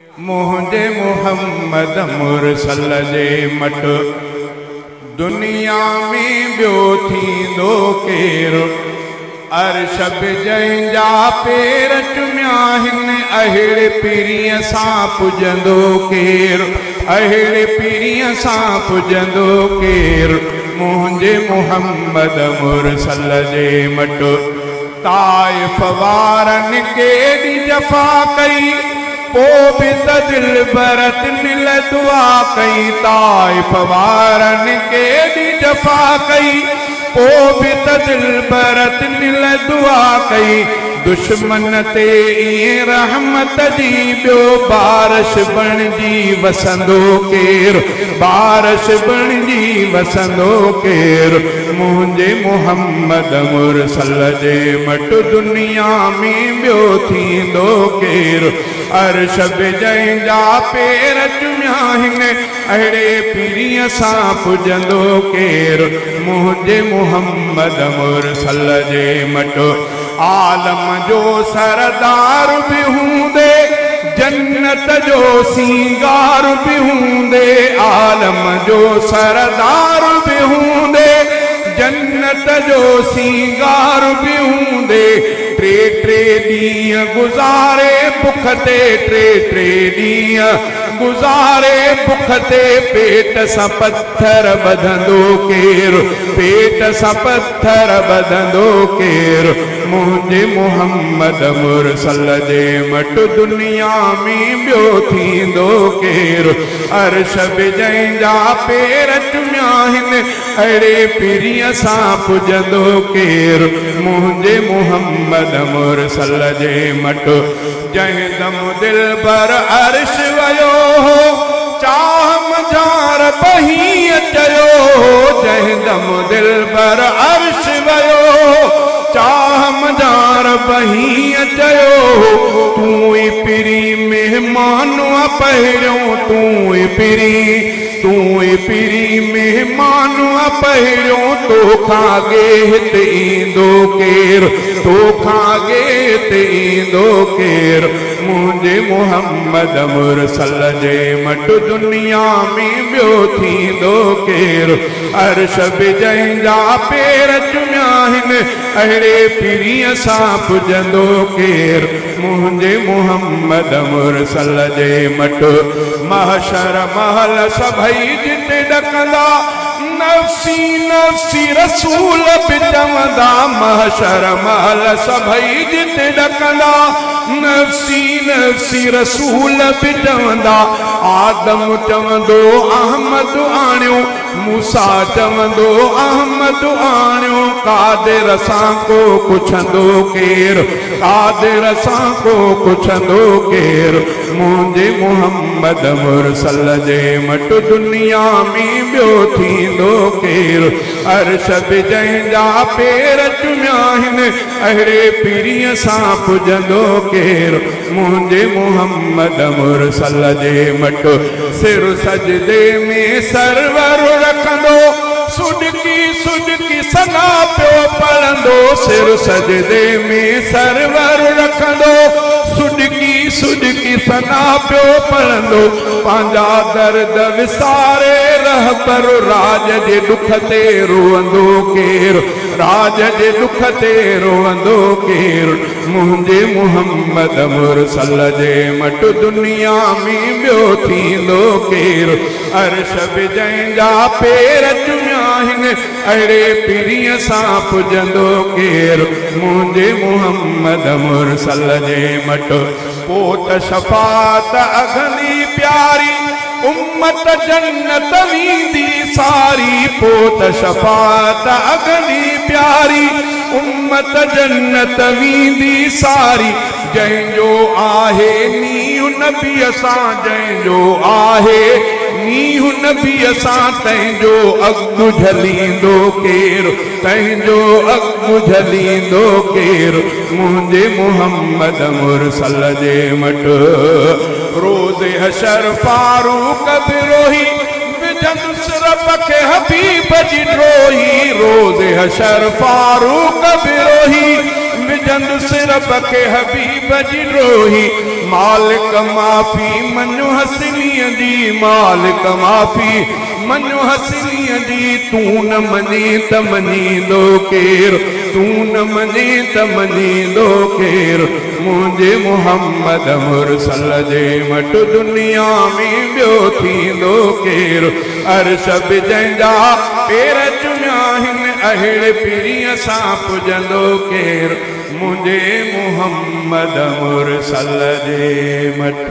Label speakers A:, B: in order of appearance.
A: मुझे मुहम्मद मुरसल जे मट दुनिया में बियो थींदो केरु अर्श जंहिंजा पेर चुमिया आहिनि अहिड़े पीरीअ सां पुॼंदो केरु अहिड़े पीरीअ सां पुॼंदो केरु मुंहिंजे मुहम्मद मुरसल जे मट ताइफ़ वारनि केॾी जफ़ा कई पोइ बि त दिलि भरत निल दुआ कई ताइफ़ वारनि केॾी जफ़ा कई पोइ बि त दिलि भरत निल दुआ कई दुश्मन ते ईअं रहमत जी ॿियो बारिश बणिजी वसंदो केरु बारिश बणिजी वसंदो केरु मुंहिंजे मुहम्मद मुरसल जे मट दुनिया में ॿियो थींदो केरु अर्श जंहिंजा पेर चुमिया आहिनि अहिड़े पीरीअ सां पुॼंदो केरु मुंहिंजे मुहम्मद मुरसल जे मट आलम जो सरदार भी हूंदे जन्नत जो सींगार भी हूंदे आलम जो सरदार भी हूंदे जन्नत जो सींगार भी हूंदे टे टे ॾींहं गुज़ारे बुख ते टे टे ॾींहं गुज़ारे बुख ते पेट सां पत्थर ॿधंदो केरु पेट सां पत्थर ॿधंदो केरु मुंहिंजे मुहम्मद मुरसल जे मट दुनिया में ॿियो थींदो केरु अर्श जंहिंजा पेर चुमिया आहिनि अहिड़े पीरीअ सां पुॼंदो केरु मुंहिंजे मुहम्मद मुरसल जे मट जंहिं दम दिल पर अर्श वयो हो चाह मझार बही चयो जंहिं दम दिल पर अर्श वयो चाह मझार बही चयो तूं ई पिरी मेहमान पहिरियों तूं ई पिरी मेहमान पहिरियों तोखां अॻे हिते ईंदो केरु तोखां अॻे हिते ईंदो केरु मुंहिंजे मुहम्मद मुरसल जे मट दुनिया में ॿियो थींदो केरु अर्श जंहिंजा पेर चुमिया आहिनि अहिड़े पीरीअ सां पुॼंदो केरु मुंहिंजे मुहम्मद मुरसल जे मट महशर महल सभई जिते ॾकंदा नफ़्सी नफ़्सी रसूल बि चवंदा महशर महल सभई जिते ॾकंदा नफ़्सी नफ़्सी रसूल बि चवंदा आदम चवंदो अहमद आणियो मूसा चवंदो अहमद आणियो कादिर सां को पुछंदो केरु कादिर सां को पुछंदो केरु मुंहिंजे मुहम्मद मुरसल जे मट दुनिया में ॿियो थींदो केरु अर्श जंहिंजा पेर चुमिया आहिनि अहिड़े पीरीअ सां पुॼंदो केरु मुंहिंजे मुहम्मद मुरसल जे मट सिर सजदे में सरवर रखंदो सुडकी सना पियो पढ़ंदो सिर सजदे में सरवर रखंदो सुडकी सना पियो पढ़ंदो पंहिंजा दर्द विसारे रहबर राज जे दुख ते रोअंदो केरु राज जे दुख ते रोअंदो केरु मुंहिंजे मुहम्मद मुरसल जे मट दुनिया में ॿियो थींदो केरु अर्श जंहिंजा पेर चुमिया आहिनि अहिड़े पीरीअ सां पुॼंदो केरु मुंहिंजे मुहम्मद मुरसल जे मट पोइ त शफ़ात अघनी प्यारी उम्मत जन्नत वेंदी सारी पोइ त शफ़ात अघनी प्यारी उम्मत जन्नत वेंदी सारी जंहिंजो आहे नीहु नबीअ सां जंहिंजो आहे नीहु नबीअ सां तंहिंजो अॻु झलींदो केरु तंहिंजो अॻु झलींदो केरु मुंहिंजे मुहम्मद मुरसल जे मट रोज़े हशर फारूक बिरोही विझंदुसि रब खे हबीब जी ड्रोही रोज़े हशर फारूक बिरोही विझंदुसि रब खे हबीब जी ड्रोही मालिक माफ़ी मनु हसनीअ जी मालिक माफ़ी मनु हसनीअ जी तू न मञी त मञींदो केर तू न मञी त मञींदो केर मुंहिंजे मुहम्मद मुरसल जे मट दुनिया में ॿियो थींदो केर अर्श बि जंहिंजा पेर चुमिया आहिनि अहिड़े पीरीअ सां पुॼंदो केर मुंहिंजे मुहम्मद मुरसल जे मट